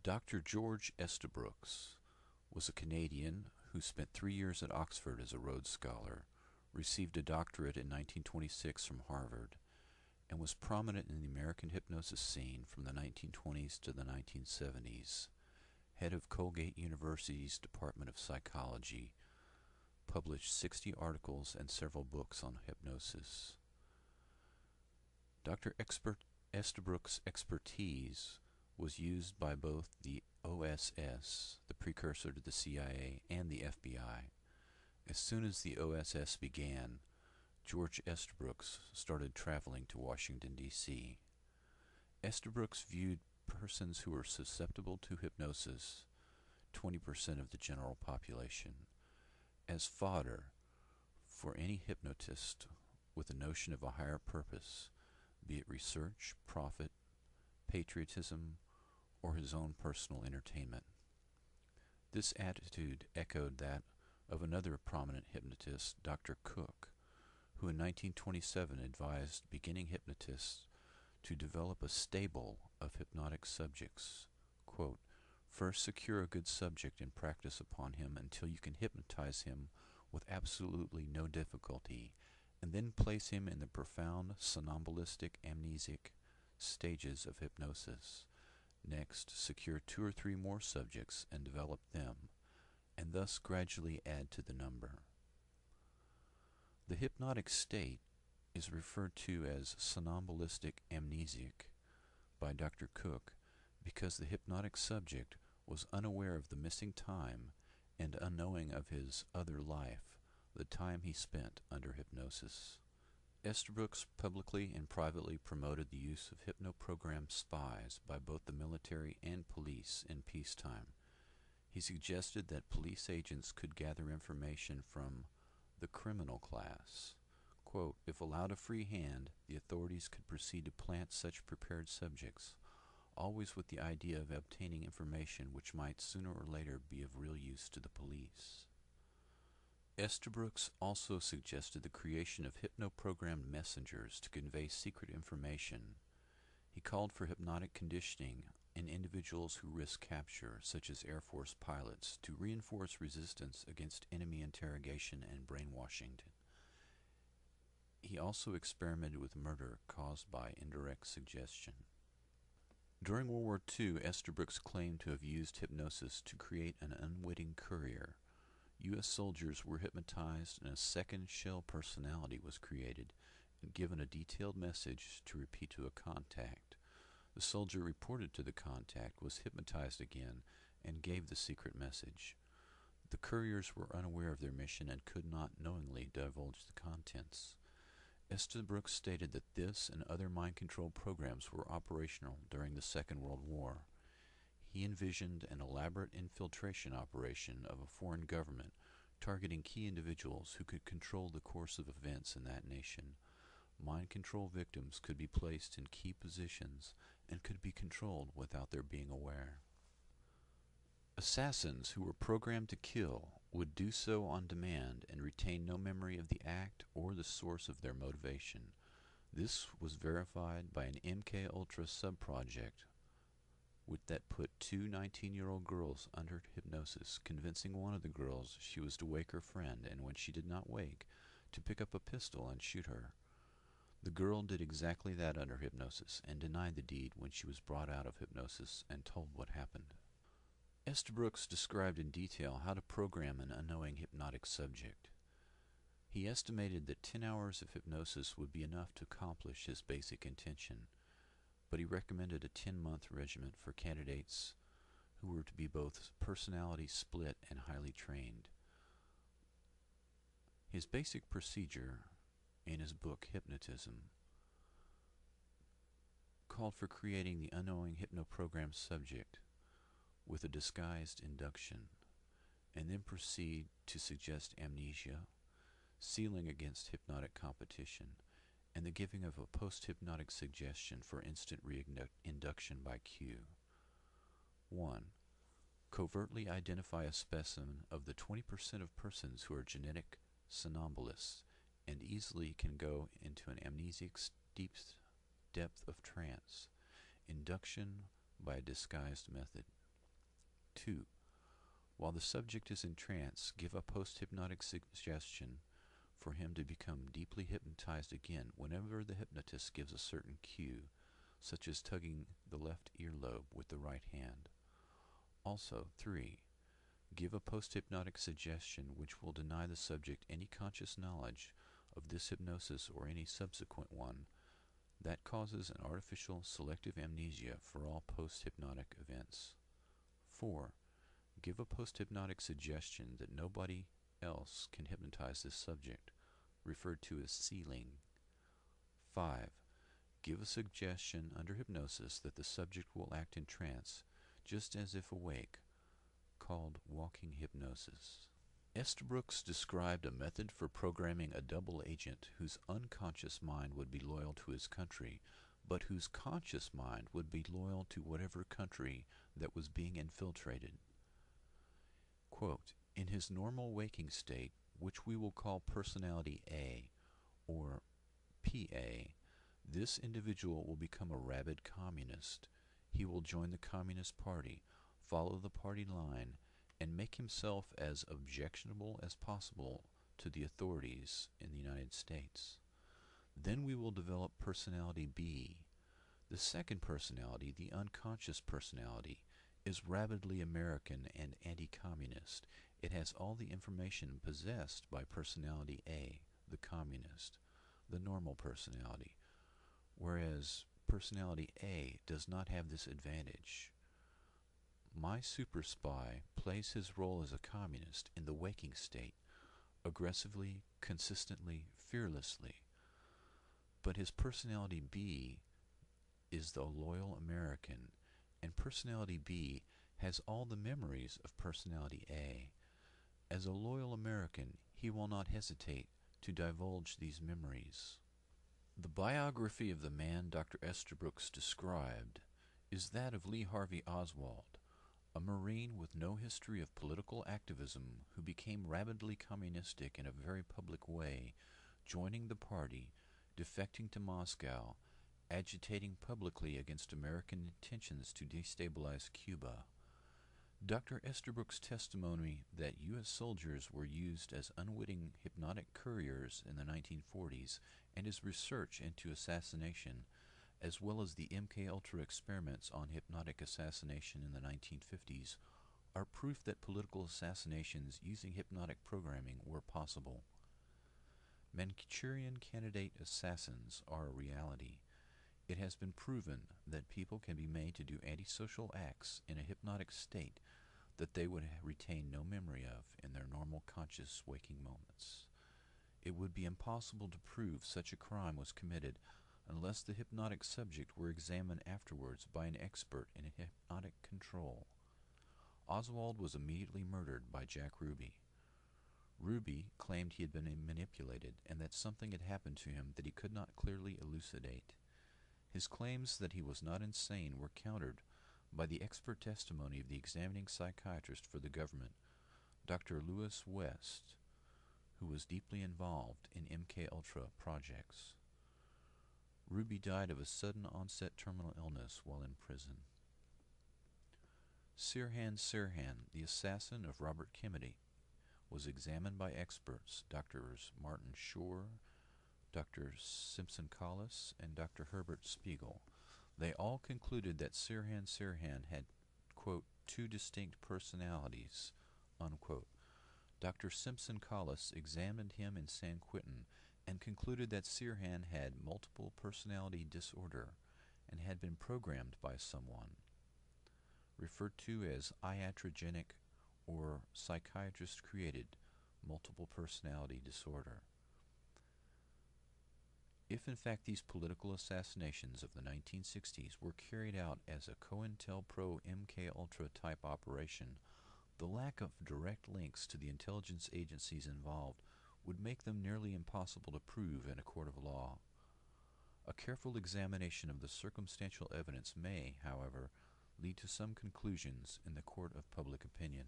Dr. George Estabrooks was a Canadian who spent 3 years at Oxford as a Rhodes Scholar, received a doctorate in 1926 from Harvard, and was prominent in the American hypnosis scene from the 1920s to the 1970s. Head of Colgate University's Department of Psychology, published 60 articles and several books on hypnosis. Dr. Estabrooks' expertise was used by both the OSS, the precursor to the CIA, and the FBI. As soon as the OSS began, George Estabrooks started traveling to Washington, D.C. Estabrooks viewed persons who were susceptible to hypnosis, 20% of the general population, as fodder for any hypnotist with a notion of a higher purpose, be it research, profit, patriotism, or his own personal entertainment. This attitude echoed that of another prominent hypnotist, Dr. Cook, who in 1927 advised beginning hypnotists to develop a stable of hypnotic subjects. Quote, "First secure a good subject and practice upon him until you can hypnotize him with absolutely no difficulty, and then place him in the profound somnambulistic amnesic stages of hypnosis. Next, secure 2 or 3 more subjects and develop them, and thus gradually add to the number." The hypnotic state is referred to as somnambulistic amnesic by Dr. Cook because the hypnotic subject was unaware of the missing time and unknowing of his other life, the time he spent under hypnosis. Estabrooks publicly and privately promoted the use of hypno-programmed spies by both the military and police in peacetime. He suggested that police agents could gather information from the criminal class. Quote, "If allowed a free hand, the authorities could proceed to plant such prepared subjects, always with the idea of obtaining information which might sooner or later be of real use to the police." Estabrooks also suggested the creation of hypno-programmed messengers to convey secret information. He called for hypnotic conditioning in individuals who risk capture, such as Air Force pilots, to reinforce resistance against enemy interrogation and brainwashing. He also experimented with murder caused by indirect suggestion. During World War II, Estabrooks claimed to have used hypnosis to create an unwitting courier. U.S. soldiers were hypnotized and a second shell personality was created and given a detailed message to repeat to a contact. The soldier reported to the contact, was hypnotized again, and gave the secret message. The couriers were unaware of their mission and could not knowingly divulge the contents. Estabrooks stated that this and other mind control programs were operational during the Second World War. He envisioned an elaborate infiltration operation of a foreign government targeting key individuals who could control the course of events in that nation. Mind control victims could be placed in key positions and could be controlled without their being aware. Assassins who were programmed to kill would do so on demand and retain no memory of the act or the source of their motivation. This was verified by an MK Ultra subproject that put 2 19-year-old girls under hypnosis, convincing one of the girls she was to wake her friend, and when she did not wake, to pick up a pistol and shoot her. The girl did exactly that under hypnosis and denied the deed when she was brought out of hypnosis and told what happened. Estabrooks described in detail how to program an unknowing hypnotic subject. He estimated that 10 hours of hypnosis would be enough to accomplish his basic intention, but he recommended a 10-month regimen for candidates who were to be both personality split and highly trained. His basic procedure in his book Hypnotism called for creating the unknowing hypno-programmed subject with a disguised induction, and then proceed to suggest amnesia, sealing against hypnotic competition, and the giving of a post-hypnotic suggestion for instant re-induction by cue. 1. Covertly identify a specimen of the 20% of persons who are genetic somnambulists and easily can go into an amnesic deep depth of trance. Induction by a disguised method. 2. While the subject is in trance, give a post-hypnotic suggestion for him to become deeply hypnotized again whenever the hypnotist gives a certain cue, such as tugging the left earlobe with the right hand. Also, 3. Give a post-hypnotic suggestion which will deny the subject any conscious knowledge of this hypnosis or any subsequent one that causes an artificial selective amnesia for all post-hypnotic events. 4. Give a post-hypnotic suggestion that nobody else can hypnotize this subject, referred to as sealing. 5. Give a suggestion under hypnosis that the subject will act in trance, just as if awake, called walking hypnosis. Estabrooks described a method for programming a double agent whose unconscious mind would be loyal to his country, but whose conscious mind would be loyal to whatever country that was being infiltrated. Quote, in his normal waking state, which we will call personality A, or PA, this individual will become a rabid communist. He will join the Communist Party, follow the party line, and make himself as objectionable as possible to the authorities in the United States. Then we will develop personality B. The second personality, the unconscious personality, is rabidly American and anti-communist. It has all the information possessed by personality A, the communist, the normal personality, whereas personality A does not have this advantage. My super spy plays his role as a communist in the waking state, aggressively, consistently, fearlessly. But his personality B is the loyal American, and personality B has all the memories of personality A. As a loyal American, he will not hesitate to divulge these memories. The biography of the man Dr. Estabrooks described is that of Lee Harvey Oswald, a Marine with no history of political activism who became rabidly communistic in a very public way, joining the party, defecting to Moscow, agitating publicly against American intentions to destabilize Cuba. Dr. Estabrooks' testimony that U.S. soldiers were used as unwitting hypnotic couriers in the 1940s and his research into assassination, as well as the MKUltra experiments on hypnotic assassination in the 1950s, are proof that political assassinations using hypnotic programming were possible. Manchurian candidate assassins are a reality. It has been proven that people can be made to do antisocial acts in a hypnotic state that they would retain no memory of in their normal conscious waking moments. It would be impossible to prove such a crime was committed unless the hypnotic subject were examined afterwards by an expert in hypnotic control. Oswald was immediately murdered by Jack Ruby. Ruby claimed he had been manipulated and that something had happened to him that he could not clearly elucidate. His claims that he was not insane were countered by the expert testimony of the examining psychiatrist for the government, Dr. Lewis West, who was deeply involved in MKUltra projects. Ruby died of a sudden onset terminal illness while in prison. Sirhan, the assassin of Robert Kennedy, was examined by experts, Drs. Martin Shore, Dr. Simpson Collis, and Dr. Herbert Spiegel. They all concluded that Sirhan had, quote, two distinct personalities, unquote. Dr. Simpson Collis examined him in San Quentin and concluded that Sirhan had multiple personality disorder and had been programmed by someone, referred to as iatrogenic or psychiatrist-created multiple personality disorder. If in fact these political assassinations of the 1960s were carried out as a COINTELPRO MKUltra type operation, the lack of direct links to the intelligence agencies involved would make them nearly impossible to prove in a court of law. A careful examination of the circumstantial evidence may, however, lead to some conclusions in the court of public opinion.